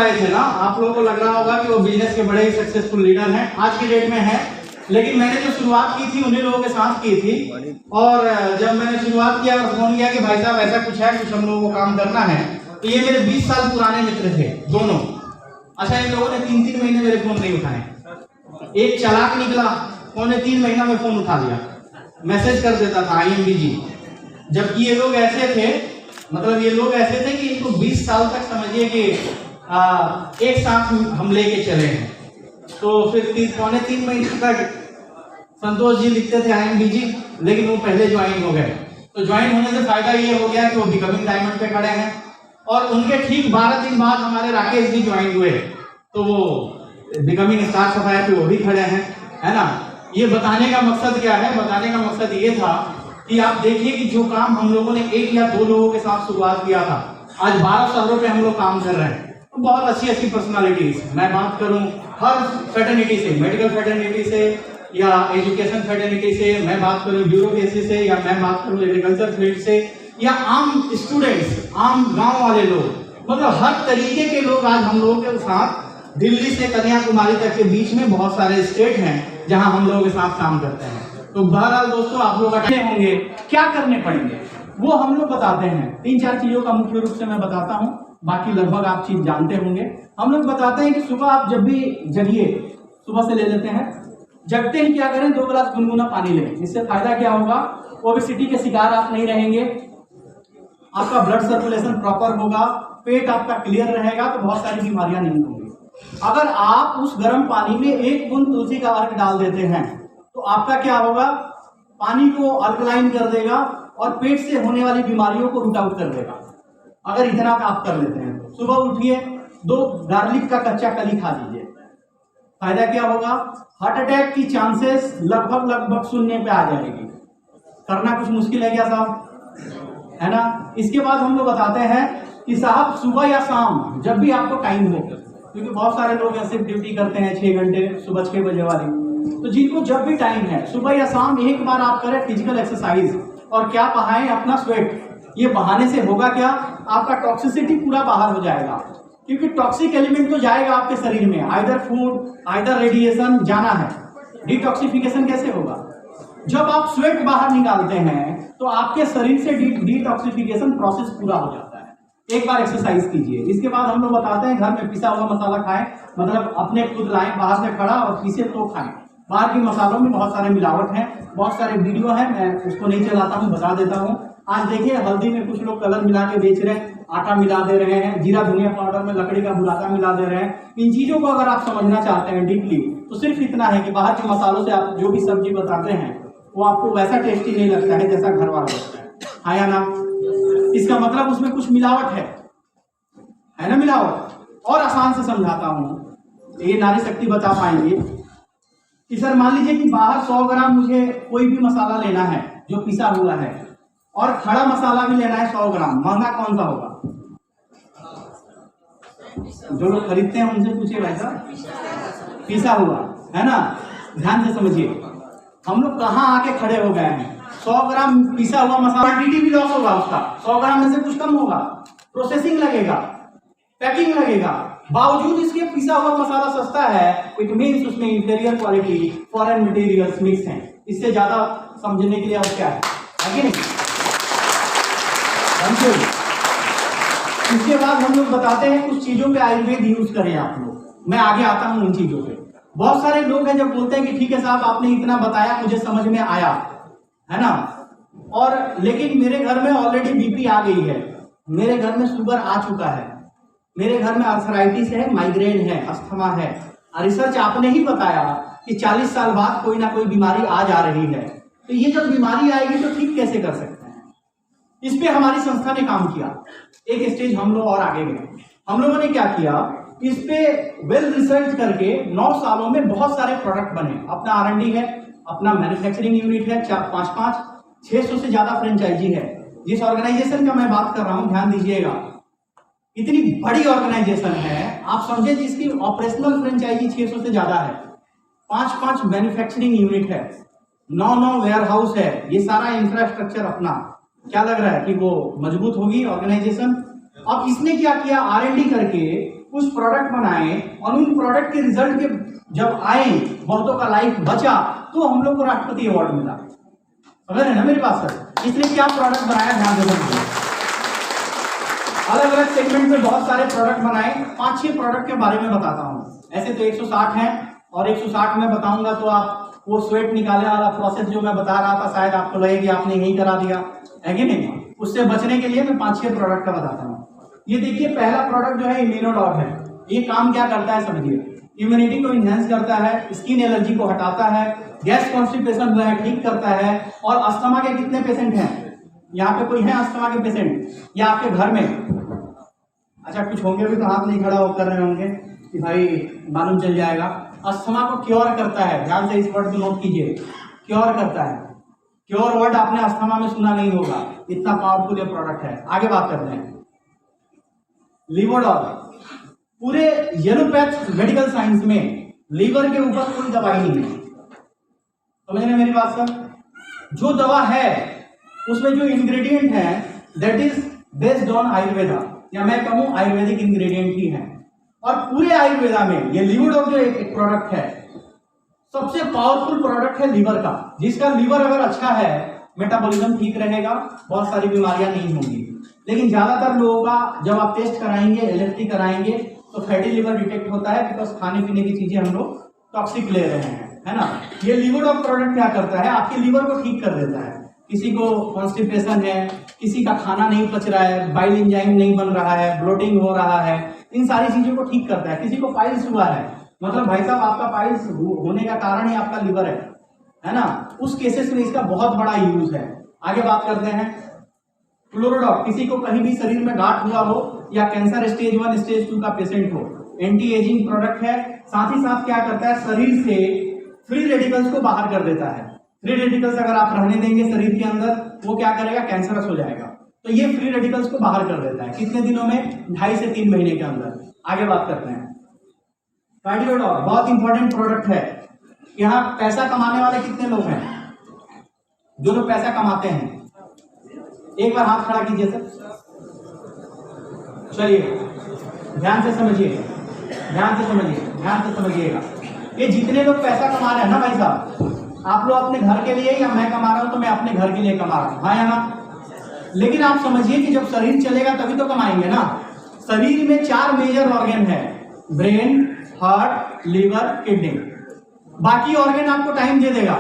आए थे ना, आप लोगों को लग रहा होगा कि वो बिजनेस के बड़े ही सक्सेसफुल लीडर हैं, आज की डेट में है। लेकिन मैंने जो शुरुआत की थी उन्हीं लोगों के साथ की थी। और जब मैंने शुरुआत किया और फोन किया कि भाई साहब ऐसा कुछ है, कुछ हम लोगों को काम करना है, तो ये मेरे 20 साल पुराने मित्र थे दोनों। अच्छा, इन लोगों ने 3-3 महीने मेरे फोन नहीं उठाए। एक चालाक निकला, उन्होंने 3 महीना में फोन उठा लिया, मैसेज कर देता था आई एम बिजी। जबकि ये लोग ऐसे थे, मतलब ये लोग ऐसे थे कि इनको 20 साल तक समझिए कि एक साथ हम लेके चले हैं। तो फिर 3 महीने तक संतोष जी लिखते थे आई एम बिजी, लेकिन वो पहले ज्वाइन हो गए। तो ज्वाइन होने से फायदा ये हो गया कि वो बिकमिंग डायमंड पे खड़े हैं। और उनके ठीक 12 दिन बाद हमारे राकेश जी ज्वाइन हुए, तो वो बिकमिंग स्टार सफायर पे वो भी खड़े हैं, है ना। ये बताने का मकसद क्या है? बताने का मकसद ये था कि आप देखिए कि जो काम हम लोगों ने 1 या 2 लोगों के साथ शुरुआत किया था, आज 12 शहरों पे हम लोग काम कर रहे हैं। तो बहुत अच्छी पर्सनालिटीज, मैं बात करूं हर फेटर्निटी से, मेडिकल फेटर्निटी से या एजुकेशन फेटर्निटी से, मैं बात करूं ब्यूरोक्रेसी से, या मैं बात करूं एग्रीकल्चर फील्ड से, या आम स्टूडेंट्स, आम गांव वाले लोग, मतलब हर तरीके के लोग आज हम लोगों के साथ, दिल्ली से कन्याकुमारी तक के बीच में बहुत सारे स्टेट हैं जहां हम लोगों के साथ काम करते हैं। तो बहरहाल दोस्तों, आप लोग अटके होंगे, क्या करने पड़ेंगे वो हम लोग बताते हैं। 3-4 चीजों का मुख्य रूप से मैं बताता हूँ, बाकी लगभग आप चीज जानते होंगे। हम लोग बताते हैं कि सुबह आप जब भी जगिए, सुबह से ले लेते हैं, जगते ही क्या करें, 2 गिलास गुनगुना पानी लें। इससे फायदा क्या होगा? ओबेसिटी के शिकार आप नहीं रहेंगे, आपका ब्लड सर्कुलेशन प्रॉपर होगा, पेट आपका क्लियर रहेगा, तो बहुत सारी बीमारियां नहीं होंगी। अगर आप उस गर्म पानी में 1 बूंद तुलसी का अर्क डाल देते हैं, तो आपका क्या होगा? पानी को अल्कलाइन कर देगा और पेट से होने वाली बीमारियों को रूट आउट कर देगा। अगर इतना आप कर लेते हैं तो सुबह उठिए, 2 गार्लिक का कच्चा कली खा लीजिए, फायदा क्या होगा? हार्ट अटैक की चांसेस लगभग 0 पे आ जाएगी। करना कुछ मुश्किल है क्या साहब? है ना। इसके बाद हम लोग बताते हैं कि साहब सुबह या शाम जब भी आपको टाइम हो, क्योंकि बहुत सारे लोग ऐसे ड्यूटी करते हैं 6 घंटे सुबह 6 बजे वाली, तो जिनको जब भी टाइम है सुबह या शाम एक बार आप करें फिजिकल एक्सरसाइज। और क्या बहाएं? अपना स्वेट। ये बहाने से होगा क्या? आपका टॉक्सिसिटी पूरा बाहर हो जाएगा, क्योंकि टॉक्सिक एलिमेंट तो जाएगा आपके शरीर में, आइदर फूड आइदर रेडिएशन जाना है। डिटॉक्सिफिकेशन कैसे होगा? जब आप स्वेट बाहर निकालते हैं तो आपके शरीर से डिटॉक्सिफिकेशन प्रोसेस पूरा हो जाता है। एक बार एक्सरसाइज कीजिए। इसके बाद हम लोग बताते हैं घर में पिसा हुआ मसाला खाएं, मतलब अपने खुद लाएं बाहर से खड़ा और पीसे तो खाएं। बाहर के मसालों में बहुत सारे मिलावट हैं, बहुत सारे वीडियो हैं, मैं उसको नहीं चलाता हूं, बता देता हूं। आज देखिए हल्दी में कुछ लोग कलर मिला के बेच रहे हैं, आटा मिला दे रहे हैं, जीरा धनिया पाउडर में लकड़ी का बुरादा मिला दे रहे हैं। इन चीजों को अगर आप समझना चाहते हैं डीपली, तो सिर्फ इतना है कि बाहर के मसालों से आप जो भी सब्जी बताते हैं वो आपको वैसा टेस्टी नहीं लगता है जैसा घर वाला लगता है, हाँ या ना। इसका मतलब उसमें कुछ मिलावट है ना, मिलावट। और आसान से समझाता हूं, ये नारी शक्ति बता पाएंगे कि सर मान लीजिए कि बाहर 100 ग्राम मुझे कोई भी मसाला लेना है जो पिसा हुआ है, और खड़ा मसाला भी लेना है 100 ग्राम, महंगा कौन सा होगा? जो लोग खरीदते हैं उनसे पूछिए भाई साहब, पिसा हुआ, है ना। ध्यान से समझिए, हम लोग कहाँ आके खड़े हो गए हैं। 100 ग्राम पिसा हुआ मसाला, क्वांटिटी भी लॉस होगा उसका, 100 ग्राम में से कुछ कम होगा, प्रोसेसिंग लगेगा, पैकिंग लगेगा। बावजूद इसके पिसा हुआ मसाला सस्ता है, इट मीन्स उसमें inferior quality foreign materials mix हैं। इससे ज्यादा समझने के लिए और क्या है कि नहीं? इसके बाद हम लोग बताते हैं कुछ चीजों पे आयुर्वेद यूज करें आप लोग। मैं आगे आता हूं उन चीजों पे। बहुत सारे लोग हैं जब बोलते हैं कि ठीक है साहब आपने इतना बताया, मुझे समझ में आया, है ना, और लेकिन मेरे घर में ऑलरेडी बीपी आ गई है, मेरे घर में शुगर आ चुका है, मेरे घर में आर्थराइटिस है, माइग्रेन है, अस्थमा है। रिसर्च आपने ही बताया कि 40 साल बाद कोई ना कोई बीमारी आ जा रही है, तो ये जब बीमारी आएगी तो ठीक कैसे कर सकते हैं? इस पे हमारी संस्था ने काम किया। एक स्टेज हम लोग और आगे गए। हम लोगों ने क्या किया, इस पे वेल रिसर्च करके 9 सालों में बहुत सारे प्रोडक्ट बने। अपना R&D है, अपना मैन्युफैक्चरिंग यूनिट है, 4-5 600 से ज्यादा फ्रेंचाइजी है। जिस ऑर्गेनाइजेशन का मैं बात कर रहा हूं, ध्यान दीजिएगा, इतनी बड़ी ऑर्गेनाइजेशन है, आप समझे, जिसकी ऑपरेशनल फ्रेंचाइजी 600 से ज्यादा है, 5-5 मैन्युफैक्चरिंग यूनिट है, 9 वेयर हाउस है, ये सारा इंफ्रास्ट्रक्चर अपना। क्या लग रहा है कि वो मजबूत होगी ऑर्गेनाइजेशन? अब इसने क्या किया, R&D करके कुछ प्रोडक्ट बनाए और उन प्रोडक्ट के रिजल्ट के जब आए, बहुतों का लाइफ बचा, तो हम लोग को राष्ट्रपति अवार्ड मिला। समझ रहे ना मेरी बात सर? इसलिए क्या प्रोडक्ट बनाया, ध्यान दे दीजिए। अलग अलग सेगमेंट में बहुत सारे प्रोडक्ट बनाए, 5-6 प्रोडक्ट के बारे में बताता हूँ। ऐसे तो 160 हैं और 160 में बताऊंगा तो आप वो स्वेट निकालने वाला प्रोसेस जो मैं बता रहा था शायद आपको लगे कि आपने यही करा दिया है कि नहीं। उससे बचने के लिए मैं 5-6 प्रोडक्ट का बताता हूँ। ये देखिए पहला प्रोडक्ट जो है इम्यूनोडॉग है। ये काम क्या करता है समझिए, इम्यूनिटी को इनहेंस करता है, स्किन एलर्जी को हटाता है, गैस कॉन्स्टिपेशन जो है ठीक करता है। और अस्थमा के कितने पेशेंट हैं यहाँ पे? कोई है अस्थमा के पेशेंट या आपके घर में? अच्छा कुछ होंगे भी तो हाथ नहीं खड़ा कर रहे होंगे कि भाई मालूम चल जाएगा। अस्थमा को क्योर करता है, ध्यान से इस वर्ड को नोट कीजिए, क्योर करता है। क्योर वर्ड आपने अस्थमा में सुना नहीं होगा, इतना पावरफुल ये प्रोडक्ट है। आगे बात करते हैं लिवोडॉल। पूरे येलोपैथ मेडिकल साइंस में लीवर के ऊपर कोई दवाई नहीं है, समझ रहे मेरी बात सर? जो दवा है उसमें जो इंग्रेडिएंट है that is based on Ayurveda, या मैं कहूं आयुर्वेदिक इंग्रेडिएंट ही है। और पूरे आयुर्वेदा में ये लिवोडॉल जो एक प्रोडक्ट है सबसे पावरफुल प्रोडक्ट है लीवर का। जिसका लीवर अगर अच्छा है मेटाबॉलिज्म ठीक रहेगा, बहुत सारी बीमारियां नहीं होंगी। लेकिन ज्यादातर लोगों का जब आप टेस्ट कराएंगे, एलएफटी कराएंगे तो फैटी लीवर डिटेक्ट होता है, बिकॉज खाने पीने की चीजें हम लोग टॉक्सिक ले रहे हैं, है ना। ये लिवोडॉल प्रोडक्ट क्या करता है, आपके लीवर को ठीक कर देता है। किसी को कॉन्स्टिपेशन है, किसी का खाना नहीं पच रहा है, बाइल एंजाइम नहीं बन रहा है, ब्लोटिंग हो रहा है, इन सारी चीजों को ठीक करता है। किसी को पाइल्स हुआ है, मतलब भाई साहब आपका पाइल्स होने का कारण ही आपका लीवर है ना, उस केसेस में इसका बहुत बड़ा यूज है। आगे बात करते हैं फ्लोरोडॉप। किसी को कहीं भी शरीर में गांठ हुआ हो या कैंसर स्टेज 1 स्टेज 2 का पेशेंट हो, एंटी एजिंग प्रोडक्ट है। साथ ही साथ क्या करता है, शरीर से फ्री रेडिकल्स को बाहर कर देता है। फ्री रेडिकल्स अगर आप रहने देंगे शरीर के अंदर, वो क्या करेगा, कैंसरस हो जाएगा। तो ये फ्री रेडिकल्स को बाहर कर देता है। कितने दिनों में? 2.5 से 3 महीने के अंदर। आगे बात करते हैं कार्डियोडॉल। बहुत इंपॉर्टेंट प्रोडक्ट है। यहाँ पैसा कमाने वाले कितने लोग हैं? जो लोग पैसा कमाते हैं एक बार हाथ खड़ा कीजिए सर। चलिए ध्यान से समझिए, ध्यान से समझिए, ध्यान से समझिएगा। ये जितने लोग पैसा कमा रहे हैं ना भाई साहब, आप लोग अपने घर के लिए, या मैं कमा रहा हूं तो मैं अपने घर के लिए कमा रहा हूं, हाँ या ना। लेकिन आप समझिए कि जब शरीर चलेगा तभी तो कमाएंगे ना। शरीर में 4 मेजर ऑर्गन है, ब्रेन, हार्ट, लीवर, किडनी। बाकी ऑर्गन आपको टाइम दे देगा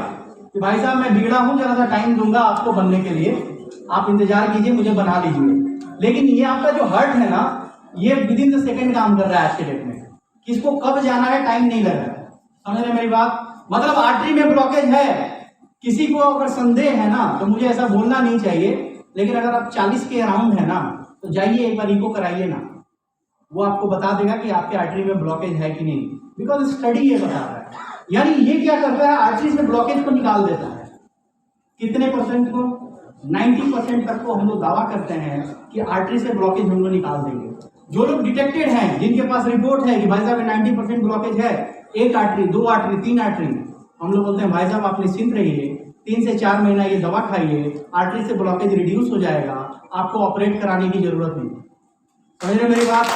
कि भाई साहब मैं बिगड़ा हूं, जरा सा टाइम दूंगा आपको बनने के लिए, आप इंतजार कीजिए, मुझे बना लीजिए। लेकिन ये आपका जो हार्ट है ना, ये विद इन द सेकंड काम कर रहा है आज के डेट में। किसको कब जाना है टाइम नहीं लग रहा है, समझ रहे मेरी बात? मतलब आर्टरी में ब्लॉकेज है, किसी को अगर संदेह है ना तो मुझे ऐसा बोलना नहीं चाहिए, लेकिन अगर आप 40 के अराउंड है ना तो जाइए एक बार इको कराइए ना, वो आपको बता देगा कि आपके आर्टरी में ब्लॉकेज है कि नहीं, बिकॉज स्टडी ये बता रहा है। यानी ये क्या करता है, आर्टरी से ब्लॉकेज को निकाल देता है। कितने परसेंट को? 90% तक को हम लोग दावा करते हैं कि आर्टरी से ब्लॉकेज हम लोग निकाल देंगे। जो लोग डिटेक्टेड हैं, जिनके पास रिपोर्ट है कि भाई साहब 90% ब्लॉकेज है, 1 आर्टरी, 2 आर्टरी, 3 आर्टरी, हम लोग बोलते हैं भाई साहब आप निश्चिंत रहिए, 3 से 4 महीना ये दवा खाइए, आर्टरी से ब्लॉकेज रिड्यूस हो जाएगा, आपको ऑपरेट कराने की जरूरत नहीं। समझ रहे मेरी बात?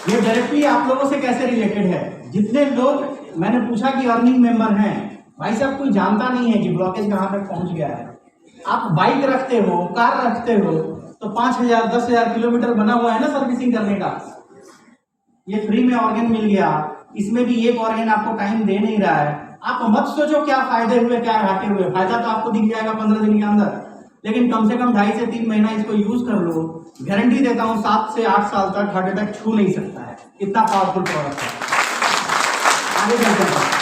ये डायरेक्टली आप लोगों से कैसे रिलेटेड है? जितने लोग मैंने पूछा कि अर्निंग मेंबर हैं, भाई साहब कोई जानता नहीं है कि ब्लॉकेज कहां तक पहुंच गया है। आप बाइक रखते हो, कार रखते हो, तो 5,000 10,000 किलोमीटर बना हुआ है ना सर्विसिंग करने का। ये फ्री में ऑर्गन मिल गया, इसमें भी एक ऑर्गन आपको टाइम दे नहीं रहा है। आप मत सोचो क्या फायदे हुए क्या घाटे हुए, फायदा तो आपको दिख जाएगा 15 दिन के अंदर, लेकिन कम से कम 2.5 से 3 महीना इसको यूज कर लो। गारंटी देता हूं 7 से 8 साल तक हार्ट अटैक छू नहीं सकता है, इतना पावरफुल प्रोडक्ट है। आगे चलते हैं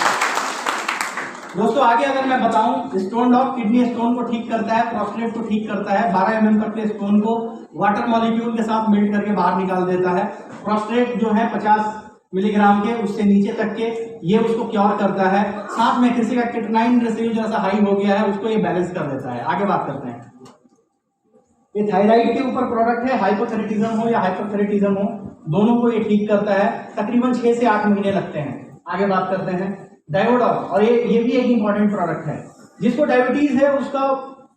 दोस्तों, आगे अगर मैं बताऊं, स्टोन डॉग किडनी स्टोन को ठीक करता है, प्रोस्टेट को ठीक करता है। 12 mm तक के स्टोन को वाटर मॉलिक्यूल के साथ मेल्ट करके बाहर निकाल देता है। प्रोस्टेट जो है 50 मिलीग्राम के, उससे नीचे तक के, ये उसको क्योर करता है। साथ में किसी का किटनाइन रेशियो जैसा हाई हो गया है, उसको ये बैलेंस कर देता है। आगे बात करते हैं, ये थायराइड के ऊपर प्रोडक्ट है, हाइपोथायराइडिज्म हो या हाइपोथायराइडिज्म हो, दोनों को ये ठीक करता है। तकरीबन 6 से 8 महीने लगते हैं। आगे बात करते हैं डायोडॉल, और ये भी एक इंपॉर्टेंट प्रोडक्ट है। जिसको डायबिटीज है उसका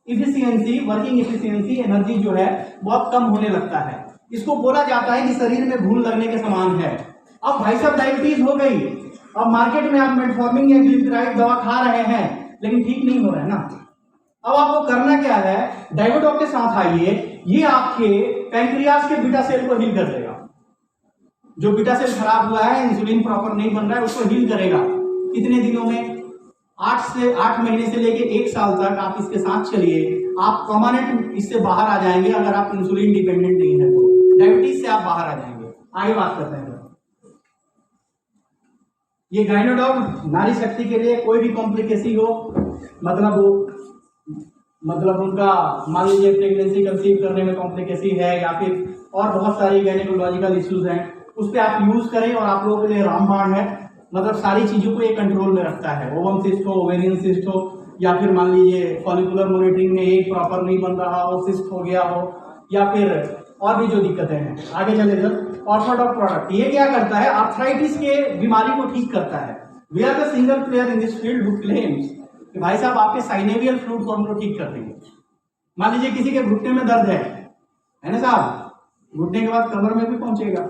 इफिशियंसी, वर्किंग इफिशियंसी, एनर्जी जो है बहुत कम होने लगता है। इसको बोला जाता है कि शरीर में घून लगने के समान है। अब भाई साहब डायबिटीज हो गई, अब मार्केट में आप मेटफॉर्मिन या ग्लिसराइड दवा खा रहे हैं लेकिन ठीक नहीं हो रहा है ना। अब आपको करना क्या है, डायबिटॉक के साथ आइए, ये आपके पैंक्रियाज के बीटा सेल को हील कर देगा। जो बीटा सेल खराब हुआ है, इंसुलिन प्रॉपर नहीं बन रहा है, उसको हील करेगा। कितने दिनों में? 8 महीने से लेके 1 साल तक आप इसके साथ चलिए, आप परमानेंट इससे बाहर आ जाएंगे। अगर आप इंसुलिन डिपेंडेंट नहीं है तो डायबिटीज से आप बाहर आ जाएंगे। आगे बात करते हैं। ये गाइनोडॉग नारी शक्ति के लिए कोई भी कॉम्प्लिकेसी हो, मतलब उनका मान लीजिए प्रेगनेंसी कंसीव करने में कॉम्प्लिकेसी है या फिर और बहुत सारी गायनेकोलॉजिकल इश्यूज हैं, उस पर आप यूज करें और आप लोगों के लिए रामबाण है। मतलब सारी चीजों को ये कंट्रोल में रखता है। ओवम सिस्ट हो, ओवेरियन सिस्ट हो, या फिर मान लीजिए फॉलिकुलर मॉनिटरिंग में एक प्रॉपर नहीं बन रहा हो, सिस्ट हो गया हो, या फिर और भी जो दिक्कतें हैं। आगे चले सर। ऑर्थोडॉक प्रोडक्ट ये क्या करता है? आर्थराइटिस के बीमारी को ठीक करता है। We are the single player in this field who claims कि भाई साहब आपके साइनेवियल फ्लूइड को हम लोग ठीक कर देंगे। मान लीजिए किसी के घुटने में दर्द है ना साहब, घुटने के बाद कमर में भी पहुंचेगा,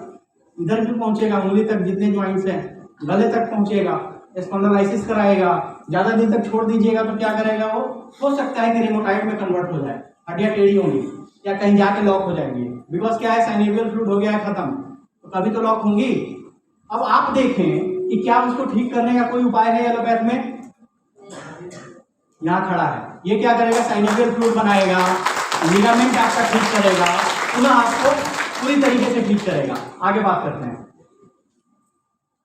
इधर भी पहुंचेगा, उंगली तक जितने ज्वाइंट्स हैं, गले तक पहुंचेगा, स्पॉन्डिलाइसिस कराएगा। ज्यादा दिन तक छोड़ दीजिएगा तो क्या करेगा वो? हो सकता है कि रिमोटाइड में कन्वर्ट हो जाए, हड्डियां टेढ़ी होंगी या कहीं जाके लॉक हो जाएंगी। बिकॉज क्या है, साइनेवियल फ्लूइड हो गया है खत्म, तो कभी तो लॉक होंगी। अब आप देखें कि क्या उसको ठीक करने का कोई उपाय है एलोपैथ में? यहाँ खड़ा है, ये क्या करेगा? साइनेवियल फ्लूइड बनाएगा, लिगामेंट आपका ठीक करेगा, पुनः आपको पूरी तरीके से ठीक करेगा। आगे बात करते हैं।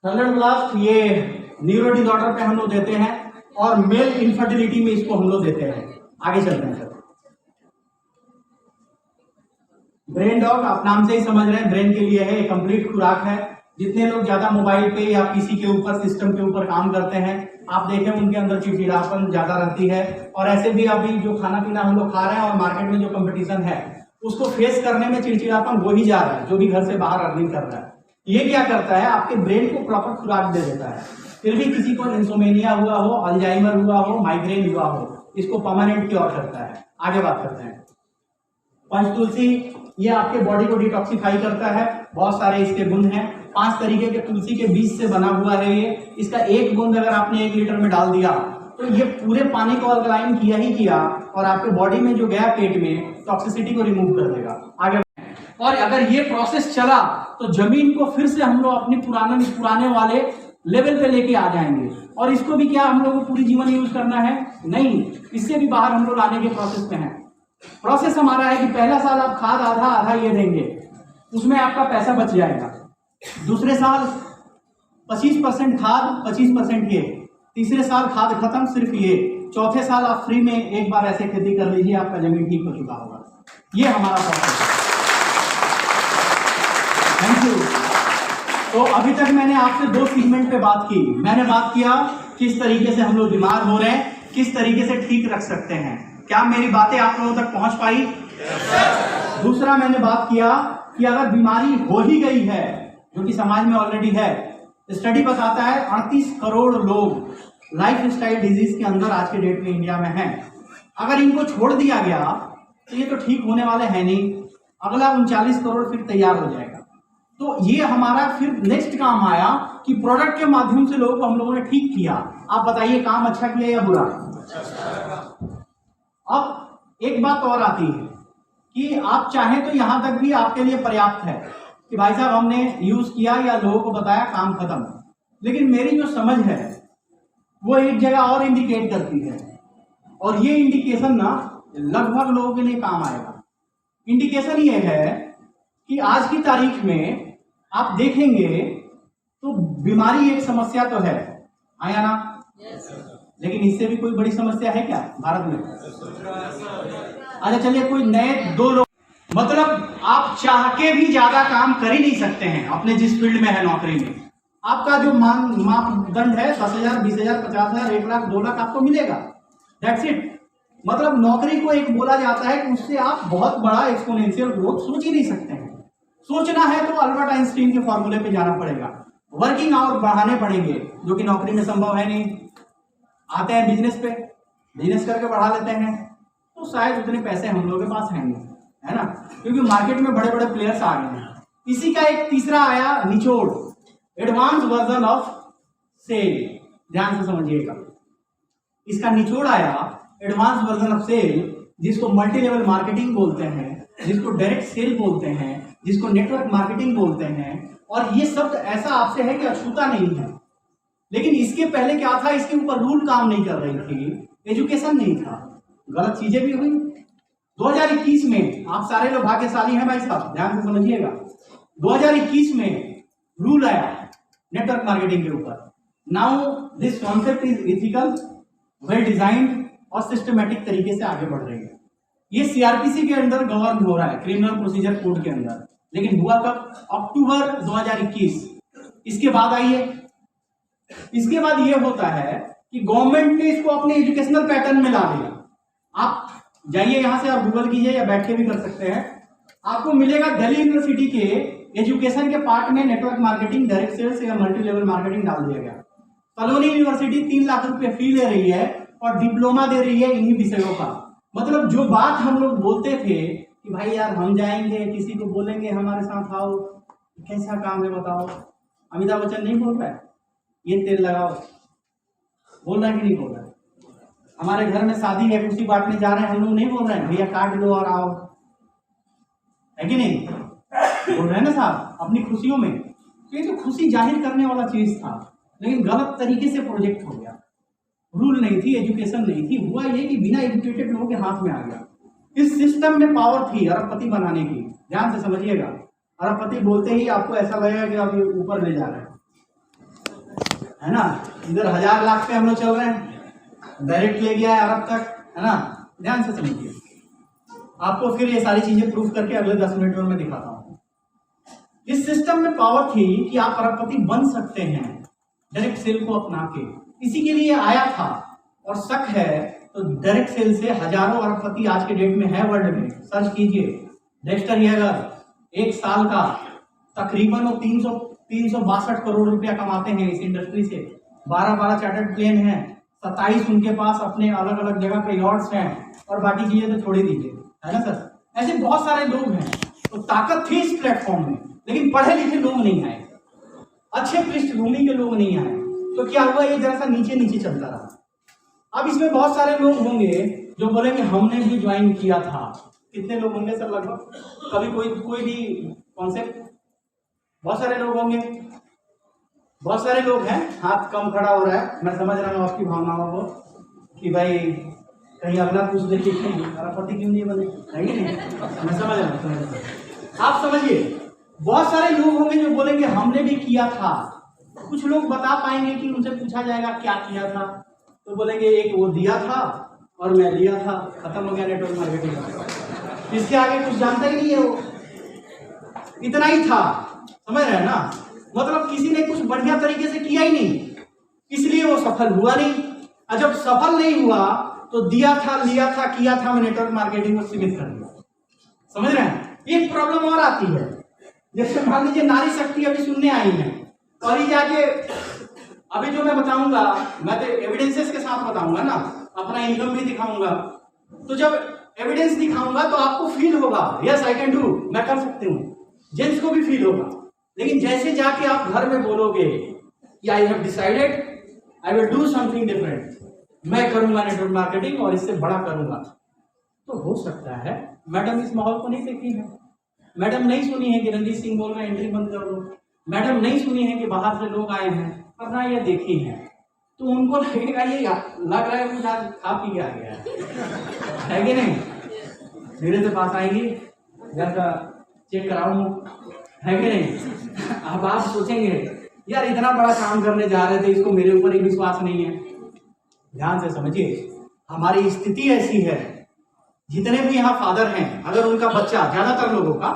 थंडर ब्लास्ट ये न्यूरो डिसऑर्डर पे हम लोग देते हैं और मेल इनफर्टिलिटी में इसको हम लोग देते हैं। आगे चलते हैं सर। ब्रेन डॉग आप नाम से ही समझ रहे हैं, ब्रेन के लिए है, कंप्लीट खुराक है। जितने लोग ज्यादा मोबाइल पे या पीसी के ऊपर, सिस्टम के ऊपर काम करते हैं, आप देखें उनके अंदर चिड़चिड़ापन ज्यादा रहती है। और ऐसे भी अभी जो खाना पीना हम लोग खा रहे हैं और मार्केट में जो कंपटीशन है उसको फेस करने में चिड़चिड़ापन हो ही जा रहा है, जो भी घर से बाहर अर्निंग कर रहा है। ये क्या करता है? आपके ब्रेन को प्रॉपर खुराक दे देता है। फिर भी किसी को इंसोमेनिया हुआ हो, अल्जाइमर हुआ हो, माइग्रेन हुआ हो, इसको परमानेंट क्योर करता है। आगे बात करते हैं। पंचतुलसी ये आपके बॉडी को डिटॉक्सिफाई करता है। बहुत सारे इसके गुण हैं। 5 तरीके के तुलसी के बीज से बना हुआ है ये। इसका एक बूंद अगर आपने 1 लीटर में डाल दिया तो ये पूरे पानी को अल्कलाइन किया ही किया और आपके बॉडी में जो गया पेट में टॉक्सिसिटी को रिमूव कर देगा। आगे और अगर ये प्रोसेस चला तो जमीन को फिर से हम लोग अपनी पुराने वाले लेवल पे लेके आ जाएंगे। और इसको भी क्या हम लोग को पूरी जीवन यूज करना है? नहीं, इससे भी बाहर हम लोग लाने के प्रोसेस में हैं। प्रोसेस हमारा है कि पहला साल आप खाद आधा ये देंगे, उसमें आपका पैसा बच जाएगा। दूसरे साल 25% खाद, 25% ये। तीसरे साल खाद खत्म, सिर्फ ये। चौथे साल आप फ्री में एक बार ऐसे खेती कर लीजिए, आपका जमीन ठीक हो चुका होगा। ये हमारा प्रोसेस है। Thank you. तो अभी तक मैंने आपसे 2 सेगमेंट पे बात की। मैंने बात किया किस तरीके से हम लोग बीमार हो रहे हैं, किस तरीके से ठीक रख सकते हैं। क्या मेरी बातें आप लोगों तक पहुंच पाई? दूसरा मैंने बात किया कि अगर बीमारी हो ही गई है, जो कि समाज में ऑलरेडी है, स्टडी बताता है 38 करोड़ लोग लाइफ स्टाइल डिजीज के अंदर आज के डेट में इंडिया में हैं। अगर इनको छोड़ दिया गया तो ये तो ठीक होने वाले हैं नहीं, अगला 39 करोड़ फिर तैयार हो जाएगा। तो ये हमारा फिर नेक्स्ट काम आया कि प्रोडक्ट के माध्यम से लोगों को हम लोगों ने ठीक किया। आप बताइए काम अच्छा किया या बुरा? अब एक बात और आती है कि आप चाहें तो यहां तक भी आपके लिए पर्याप्त है कि भाई साहब हमने यूज किया या लोगों को बताया, काम खत्म। लेकिन मेरी जो समझ है वो एक जगह और इंडिकेट करती है, और ये इंडिकेशन ना लगभग लोगों के लिए काम आएगा। इंडिकेशन ये है कि आज की तारीख में आप देखेंगे तो बीमारी एक समस्या तो है, आया ना? लेकिन इससे भी कोई बड़ी समस्या है क्या भारत में? अच्छा चलिए, कोई नए 2 लोग, मतलब आप चाह के भी ज्यादा काम कर ही नहीं सकते हैं अपने जिस फील्ड में है नौकरी में। आपका जो मापदंड है 10,000, 20,000, 50,000, 1 लाख, 2 लाख आपको मिलेगा, दैट्स इट। मतलब नौकरी को एक बोला जाता है कि उससे आप बहुत बड़ा एक्सपोनेंशियल ग्रोथ सोच ही नहीं सकते हैं। सोचना है तो अल्बर्ट आइंस्टीन के फॉर्मूले पे जाना पड़ेगा, वर्किंग आवर बढ़ाने पड़ेंगे, जो कि नौकरी में संभव है नहीं। आते हैं बिजनेस पे, बिजनेस करके बढ़ा लेते हैं, तो शायद उतने पैसे हम लोगों के पास हैं नहीं। है ना, क्योंकि मार्केट में बड़े बड़े प्लेयर्स आ गए हैं। इसी का एक तीसरा आया निचोड़, एडवांस वर्जन ऑफ सेल। ध्यान से समझिएगा, इसका निचोड़ आया एडवांस वर्जन ऑफ सेल, जिसको मल्टी लेवल मार्केटिंग बोलते हैं, जिसको डायरेक्ट सेल बोलते हैं, जिसको नेटवर्क मार्केटिंग बोलते हैं। और ये शब्द ऐसा आपसे है कि अछूता नहीं है, लेकिन इसके पहले क्या था, इसके ऊपर रूल काम नहीं कर रही थी, एजुकेशन नहीं था, गलत चीजें भी हुई। 2021 में आप सारे लोग भाग्यशाली हैं भाई साहब, ध्यान से समझिएगा। 2021 में रूल आया नेटवर्क मार्केटिंग के ऊपर। Now this concept is ethical, well designed और सिस्टमेटिक तरीके से आगे बढ़ रही है। ये सीआरपीसी के अंदर गवर्न हो रहा है, क्रिमिनल प्रोसीजर कोड के अंदर। लेकिन हुआ कब? अक्टूबर 2021। इसके बाद आइए, इसके बाद ये होता है कि गवर्नमेंट ने इसको अपने एजुकेशनल पैटर्न में ला दिया। आप जाइए यहां से, आप गूगल कीजिए या बैठ के भी कर सकते हैं, आपको मिलेगा दिल्ली यूनिवर्सिटी के एजुकेशन के पार्ट में नेटवर्क मार्केटिंग, डायरेक्ट सेल्स या मल्टी लेवल मार्केटिंग डाल दिया गया। कॉलोनी यूनिवर्सिटी 3 लाख रुपए फी ले रही है और डिप्लोमा दे रही है इन्हीं विषयों का। मतलब जो बात हम लोग बोलते थे कि भाई यार हम जाएंगे, किसी को बोलेंगे हमारे साथ आओ, कैसा काम है बताओ। अमिताभ बच्चन नहीं बोल रहा है ये तेल लगाओ, बोल रहा है कि नहीं बोल रहा है? हमारे घर में शादी है, खुशी बांटने जा रहे हैं, हम लोग नहीं बोल रहे हैं भैया काट लो और आओ, है कि नहीं? बोल रहे हैं ना साहब अपनी खुशियों में। तो ये तो खुशी जाहिर करने वाला चीज था, लेकिन गलत तरीके से प्रोजेक्ट हो गया। रूल नहीं थी, एजुकेशन नहीं थी, हुआ ये कि बिना एजुकेटेड लोगों के हाथ में आ गया। इस सिस्टम में पावर थी अरबपति बनाने की। ध्यान से समझिएगा, अरबपति बोलते ही आपको ऐसा लगेगा कि आप ऊपर ले जा रहे हैं, है ना। इधर 1000 लाख पे हम लोग चल रहे हैं, डायरेक्ट ले गया है अरब तक, है ना। ध्यान से समझिए, आपको फिर ये सारी चीजें प्रूफ करके अगले 10 मिनट में मैं दिखाता हूँ। इस सिस्टम में पावर थी कि आप अरबपति बन सकते हैं डायरेक्ट सेल को अपना के। इसी के लिए आया था, और शक है तो डायरेक्ट सेल से हजारों अरबपति आज के डेट में है वर्ल्ड में। सर्च कीजिए, डेक्स्टर येगर एक साल का तकरीबन वो 362 करोड़ रुपया कमाते हैं इस इंडस्ट्री से। 12 चार्टर्ड प्लेन हैं, 27 उनके पास अपने अलग अलग जगह पे यॉर्ड्स हैं, और बाकी चीजें तो छोड़ ही दीजिए, है ना सर। ऐसे बहुत सारे लोग हैं। तो ताकत थी इस प्लेटफॉर्म में, लेकिन पढ़े लिखे लोग नहीं आए, अच्छे पृष्ठभूमि के लोग नहीं आए। तो क्या हुआ, ये जरा सा नीचे नीचे चलता रहा। अब इसमें बहुत सारे लोग होंगे जो बोलेंगे हमने भी ज्वाइन किया था। कितने लोग होंगे सर लगभग? कभी कोई भी कॉन्सेप्ट? बहुत सारे लोग होंगे, बहुत सारे लोग हैं। हाथ कम खड़ा हो रहा है, मैं समझ रहा हूँ आपकी भावनाओं को कि भाई कहीं अगला कुछ देखिए अरबपति क्यों नहीं बने, है कि नहीं? मैं समझ रहा हूँ, आप समझिए। बहुत सारे लोग होंगे जो बोलेंगे हमने भी किया था। कुछ लोग बता पाएंगे कि उनसे पूछा जाएगा क्या किया था, तो बोलेंगे एक वो दिया था और मैं लिया था, खत्म हो गया नेटवर्क मार्केटिंग। इसके आगे कुछ जानता ही नहीं है, वो इतना ही था। समझ रहे हैं ना, मतलब किसी ने कुछ बढ़िया तरीके से किया ही नहीं, इसलिए वो सफल हुआ नहीं। और जब सफल नहीं हुआ तो दिया था, लिया था, किया था, मैं नेटवर्क मार्केटिंग को सीमित कर दिया। समझ रहे हैं? एक प्रॉब्लम और आती है, जैसे मान लीजिए नारी शक्ति अभी सुनने आई है, और ये जाके अभी जो मैं बताऊंगा, मैं तो एविडेंसेस के साथ बताऊंगा ना, अपना इनकम भी दिखाऊंगा। तो जब एविडेंस दिखाऊंगा तो आपको फील होगा यस आई कैन डू, मैं कर सकती हूँ, जेंट्स को भी फील होगा। लेकिन जैसे जाके आप घर में बोलोगे कि I have decided I will do something different, मैं करूंगा नेटवर्क मार्केटिंग और इससे बड़ा करूंगा, तो हो सकता है मैडम इस माहौल को नहीं देखी है, मैडम नहीं सुनी है कि रणजीत सिंह बोल रहे हैं एंट्री बंद कर दो, मैडम नहीं सुनी है कि बाहर से लोग आए हैं, पर ना ये देखी है, तो उनको लगेगा ये लग रहा है कुछ आज खा पी के आ गया है कि नहीं? मेरे से पास आएंगी, घर का चेक कराऊं, है कि नहीं? अब आप सोचेंगे यार इतना बड़ा काम करने जा रहे थे, इसको मेरे ऊपर ही विश्वास नहीं है। ध्यान से समझिए, हमारी स्थिति ऐसी है, जितने भी यहाँ फादर हैं, अगर उनका बच्चा, ज्यादातर लोगों का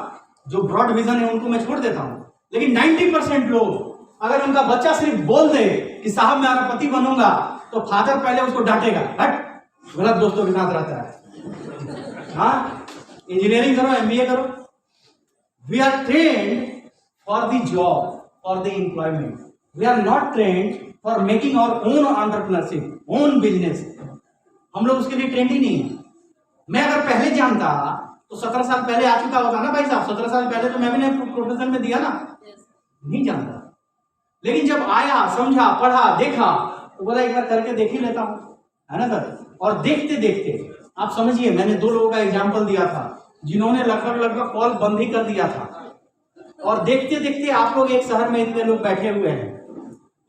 जो ब्रॉड विजन है उनको मैं छोड़ देता हूँ, लेकिन 90% लोग अगर उनका बच्चा सिर्फ बोल दे कि साहब मैं अरबपति बनूंगा, तो फादर पहले उसको डांटेगा, हट गलत दोस्तों के साथ रहता है, हाँ इंजीनियरिंग करो, MBA करो। We are trained for the job, for the employment, we are not trained for making our own entrepreneurship, own business. हम लोग उसके लिए ट्रेंड ही नहीं है। मैं अगर पहले जानता तो 17 साल पहले आ चुका होगा ना भाई साहब, 17 साल पहले तो मैं भी नहीं प्रोफेशन में दिया ना, नहीं जानता। लेकिन जब आया, समझा, पढ़ा, देखा, तो बोला एक बार करके देख ही लेता हूँ, है ना सर। और देखते देखते आप समझिए, मैंने 2 लोगों का एग्जाम्पल दिया था जिन्होंने लगभग कॉल बंद ही कर दिया था, और देखते देखते आप लोग एक शहर में इतने लोग बैठे हुए हैं।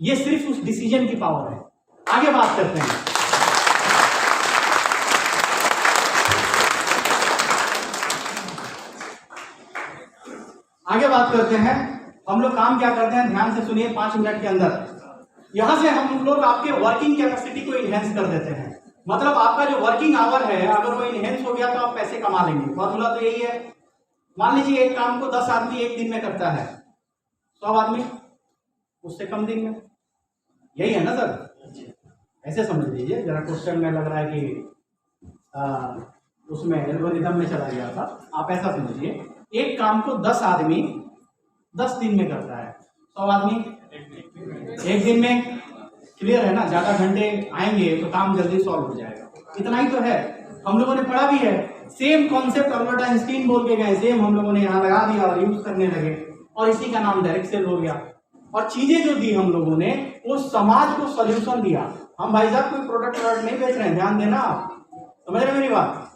ये सिर्फ उस डिसीजन की पावर है। आगे बात करते हैं। आगे बात करते हैं। हम लोग काम क्या करते हैं, ध्यान से सुनिए 5 मिनट के अंदर। यहां से हम लोग आपके वर्किंग कैपेसिटी को इनहेंस कर देते हैं। मतलब आपका जो वर्किंग आवर है, अगर वो इनहेंस हो गया तो आप पैसे कमा लेंगे। फॉर्मूला तो यही है। मान लीजिए एक काम को 10 आदमी एक दिन में करता है, 100 आदमी उससे कम दिन में, यही है ना सर। ऐसे समझ लीजिए, जरा क्वेश्चन में लग रहा है कि उसमें एल्गोरिथम में चला गया था। आप ऐसा समझिए, एक काम को 10 आदमी 10 दिन में करता है, 100 आदमी एक दिन में। क्लियर है ना, ज्यादा घंटे आएंगे तो काम जल्दी सॉल्व हो जाएगा। इतना ही तो है, हम लोगों ने पढ़ा भी है। सेम कॉन्सेप्ट अल्बर्ट आइंस्टीन बोल के गए, सेम हम लोगों ने यहाँ लगा दिया और यूज करने लगे, और इसी का नाम डायरेक्ट सेल हो गया। और चीजें जो दी हम लोगों ने, वो समाज को सोल्यूशन दिया। हम भाई साहब कोई प्रोडक्ट नहीं बेच रहे हैं, ध्यान देना, आप समझ रहे हैं मेरी बात।